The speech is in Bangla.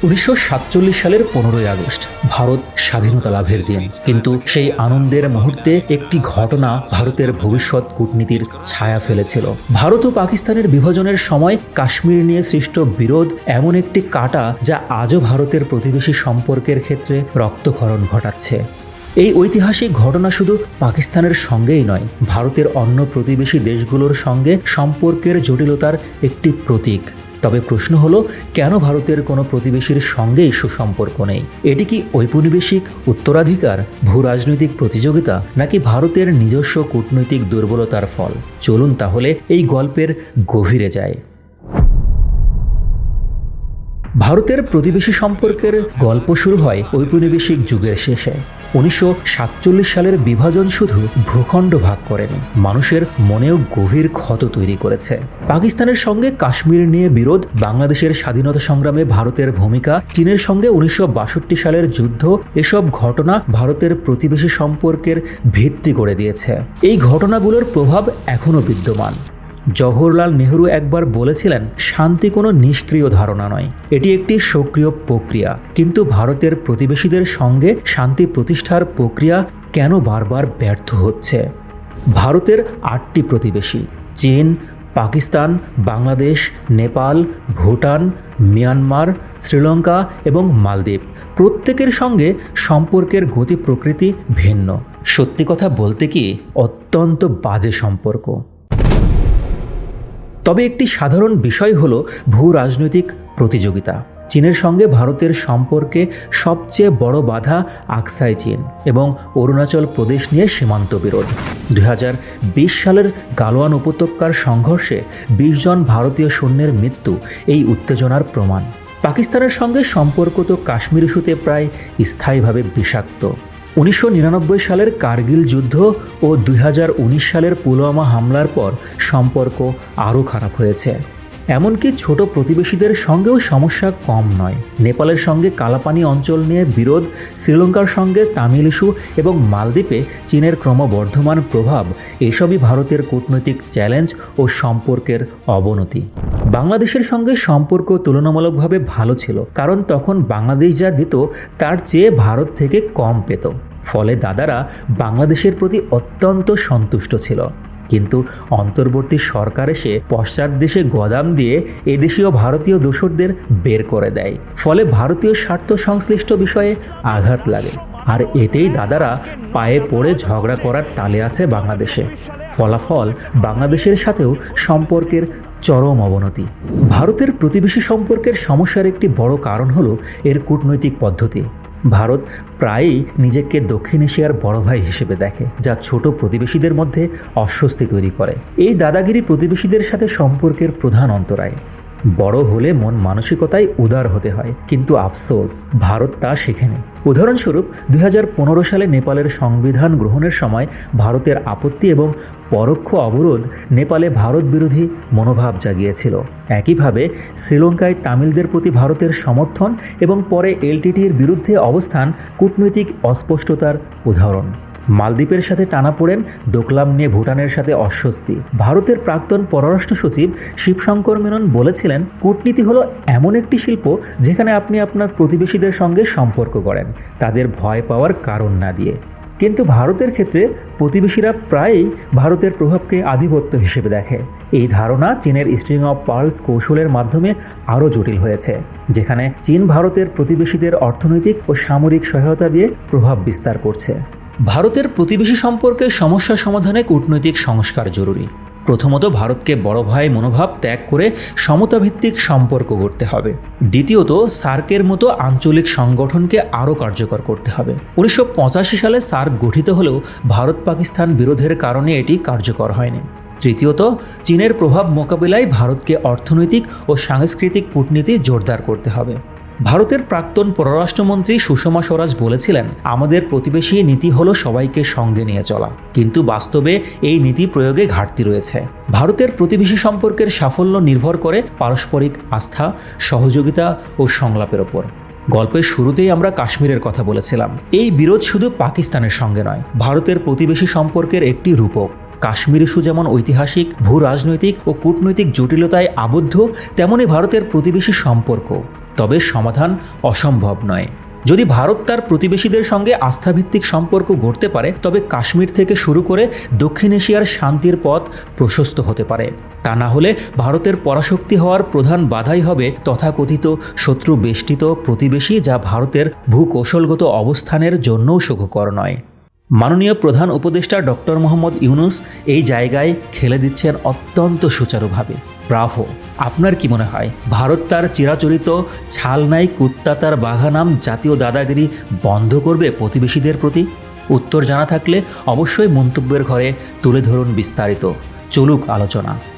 1947 সালের 15ই আগস্ট ভারত স্বাধীনতা লাভের দিন, কিন্তু সেই আনন্দের মুহূর্তে একটি ঘটনা ভারতের ভবিষ্যৎ কূটনীতির ছায়া ফেলেছিল। ভারত ও পাকিস্তানের বিভাজনের সময় কাশ্মীর নিয়ে সৃষ্ট বিরোধ এমন একটি কাঁটা যা আজও ভারতের প্রতিবেশী সম্পর্কের ক্ষেত্রে রক্তক্ষরণ ঘটাচ্ছে। এই ঐতিহাসিক ঘটনা শুধু পাকিস্তানের সঙ্গেই নয়, ভারতের অন্য প্রতিবেশী দেশগুলোর সঙ্গে সম্পর্কের জটিলতার একটি প্রতীক। তবে প্রশ্ন হলো, কেন ভারতের কোনো প্রতিবেশীর সঙ্গেই সুসম্পর্ক নেই? এটি কি ঔপনিবেশিক উত্তরাধিকার, ভূ রাজনৈতিক প্রতিযোগিতা, নাকি ভারতের নিজস্ব কূটনৈতিক দুর্বলতার ফল? চলুন তাহলে এই গল্পের গভীরে যায়। ভারতের প্রতিবেশী সম্পর্কের গল্প শুরু হয় ঔপনিবেশিক যুগের শেষে। 1947 সালের বিভাজন শুধু ভূখণ্ড ভাগ করেনি, মানুষের মনেও গভীর ক্ষত তৈরি করেছে। পাকিস্তানের সঙ্গে কাশ্মীর নিয়ে বিরোধ, বাংলাদেশের স্বাধীনতা সংগ্রামে ভারতের ভূমিকা, চীনের সঙ্গে 1962 সালের যুদ্ধ, এসব ঘটনা ভারতের প্রতিবেশী সম্পর্কের ভিত্তি করে দিয়েছে। এই ঘটনাগুলোর প্রভাব এখনও বিদ্যমান। জওহরলাল নেহরু একবার বলেছিলেন, শান্তি কোনো নিষ্ক্রিয় ধারণা নয়, এটি একটি সক্রিয় প্রক্রিয়া। কিন্তু ভারতের প্রতিবেশীদের সঙ্গে শান্তি প্রতিষ্ঠার প্রক্রিয়া কেন বারবার ব্যর্থ হচ্ছে? ভারতের 8টি প্রতিবেশী, চীন, পাকিস্তান, বাংলাদেশ, নেপাল, ভুটান, মিয়ানমার, শ্রীলঙ্কা এবং মালদ্বীপ, প্রত্যেকের সঙ্গে সম্পর্কের গতি প্রকৃতি ভিন্ন। সত্যি কথা বলতে কি, অত্যন্ত বাজে সম্পর্ক। তবে একটি সাধারণ বিষয় হলো ভূ রাজনৈতিক প্রতিযোগিতা। চীনের সঙ্গে ভারতের সম্পর্কে সবচেয়ে বড় বাধা আকসাই চীন এবং অরুণাচল প্রদেশ নিয়ে সীমান্ত বিরোধ। 2020 সালের গালওয়ান উপত্যকার সংঘর্ষে 20 জন ভারতীয় সৈন্যের মৃত্যু এই উত্তেজনার প্রমাণ। পাকিস্তানের সঙ্গে সম্পর্ক তো কাশ্মীর ইস্যুতে প্রায় স্থায়ীভাবে বিষাক্ত। 1999 সালের কার্গিল যুদ্ধ ও 2019 সালের পুলওয়ামা হামলার পর সম্পর্ক আরও খারাপ হয়েছে। এমনকি ছোট প্রতিবেশীদের সঙ্গেও সমস্যা কম নয়। নেপালের সঙ্গে কালাপানি অঞ্চল নিয়ে বিরোধ, শ্রীলঙ্কার সঙ্গে তামিল ইস্যু এবং মালদ্বীপে চীনের ক্রমবর্ধমান প্রভাব, এসবই ভারতের কূটনৈতিক চ্যালেঞ্জ ও সম্পর্কের অবনতি। বাংলাদেশের সঙ্গে সম্পর্ক তুলনামূলকভাবে ভালো ছিল, কারণ তখন বাংলাদেশ যা দিত তার চেয়ে ভারত থেকে কম পেত। ফলে দাদারা বাংলাদেশের প্রতি অত্যন্ত সন্তুষ্ট ছিল। কিন্তু অন্তর্বর্তী সরকার এসে পশ্চাৎ দেশে গদাম দিয়ে এদেশীয় ভারতীয় দোসরদের বের করে দেয়। ফলে ভারতীয় স্বার্থ সংশ্লিষ্ট বিষয়ে আঘাত লাগে। আর এতেই দাদারা পায়ে পড়ে ঝগড়া করার তালে আছে বাংলাদেশে। ফলাফল, বাংলাদেশের সাথেও সম্পর্কের চরম অবনতি। ভারতের প্রতিবেশী সম্পর্কের সমস্যার একটি বড় কারণ হলো এর কূটনৈতিক পদ্ধতি। ভারত প্রায়ই নিজেকে দক্ষিণ এশিয়ার বড় ভাই হিসেবে দেখে, যা ছোট প্রতিবেশীদের মধ্যে অস্বস্তি তৈরি করে। এই দাদাগিরি প্রতিবেশীদের সাথে সম্পর্কের প্রধান অন্তরায়। বড় হলে মন মানসিকতায় উদার হতে হয়, কিন্তু আফসোস ভারত তা শেখেনি। উদাহরণস্বরূপ 2015 সালে নেপালের সংবিধান গ্রহণের সময় ভারতের আপত্তি এবং পরোক্ষ অবরোধ নেপালে ভারত বিরোধী মনোভাব জাগিয়েছিল। একইভাবে শ্রীলঙ্কায় তামিলদের প্রতি ভারতের সমর্থন এবং পরে এলটিটির বিরুদ্ধে অবস্থান কূটনৈতিক অস্পষ্টতার উদাহরণ। মালদ্বীপের সাথে টানাপোড়েন, দোকলাম নিয়ে ভুটানের সাথে অস্বস্তি। ভারতের প্রাক্তন পররাষ্ট্র সচিব শিবশঙ্কর মেনন বলেছিলেন, কূটনীতি হলো এমন একটি শিল্প যেখানে আপনি আপনার প্রতিবেশীদের সঙ্গে সম্পর্ক করেন, তাদের ভয় পাওয়ার কারণ না দিয়ে। কিন্তু ভারতের ক্ষেত্রে প্রতিবেশীরা প্রায়ই ভারতের প্রভাবকে আধিপত্য হিসেবে দেখে। এই ধারণা চীনের স্ট্রিং অফ পার্লস কৌশলের মাধ্যমে আরও জটিল হয়েছে, যেখানে চীন ভারতের প্রতিবেশীদের অর্থনৈতিক ও সামরিক সহায়তা দিয়ে প্রভাব বিস্তার করছে। ভারতের প্রতিবেশী সম্পর্কে সমস্যা সমাধানে কূটনৈতিক সংস্কার জরুরি। প্রথমত, ভারতকে বড় ভাই মনোভাব ত্যাগ করে সমতাভিত্তিক সম্পর্ক গড়তে হবে। দ্বিতীয়ত, সার্কের মতো আঞ্চলিক সংগঠনকে আরও কার্যকর করতে হবে। 1985 সালে সার্ক গঠিত হলেও ভারত পাকিস্তান বিরোধের কারণে এটি কার্যকর হয়নি। তৃতীয়ত, চীনের প্রভাব মোকাবিলায় ভারতকে অর্থনৈতিক ও সাংস্কৃতিক কূটনীতি জোরদার করতে হবে। ভারতের প্রাক্তন পররাষ্ট্রমন্ত্রী সুষমা স্বরাজ বলেছিলেন, আমাদের প্রতিবেশী নীতি হলো সবাইকে সঙ্গে নিয়ে চলা, কিন্তু বাস্তবে এই নীতি প্রয়োগে ঘাটতি রয়েছে। ভারতের প্রতিবেশী সম্পর্কের সাফল্য নির্ভর করে পারস্পরিক আস্থা, সহযোগিতা ও সংলাপের ওপর। গল্পের শুরুতেই আমরা কাশ্মীরের কথা বলেছিলাম। এই বিরোধ শুধু পাকিস্তানের সঙ্গে নয়, ভারতের প্রতিবেশী সম্পর্কের একটি রূপক। কাশ্মীর ইস্যু যেমন ঐতিহাসিক, ভূ রাজনৈতিক ও কূটনৈতিক জটিলতায় আবদ্ধ, তেমনি ভারতের প্রতিবেশী সম্পর্ক। তবে সমাধান অসম্ভব নয়। যদি ভারত তার প্রতিবেশীদের সঙ্গে আস্থাভিত্তিক সম্পর্ক গড়তে পারে, তবে কাশ্মীর থেকে শুরু করে দক্ষিণ এশিয়ার শান্তির পথ প্রশস্ত হতে পারে। তা না হলে ভারতের পরাশক্তি হওয়ার প্রধান বাধাই হবে তথাকথিত শত্রু বেষ্টিত প্রতিবেশী, যা ভারতের ভূকৌশলগত অবস্থানের জন্যও সুখকর নয়। মাননীয় প্রধান উপদেষ্টা ডক্টর মোহাম্মদ ইউনূস এই জায়গায় খেলে দিচ্ছেন অত্যন্ত সুচারুভাবে। ব্রাভো! আপনার কি মনে হয়, ভারত তার চিরাচরিত ছাল নাই কুত্তা তার বাঘা নাম জাতীয় দাদাগিরি বন্ধ করবে প্রতিবেশীদের প্রতি? উত্তর জানা থাকলে অবশ্যই মন্তব্যের ঘরে তুলে ধরুন বিস্তারিত। চলুক আলোচনা।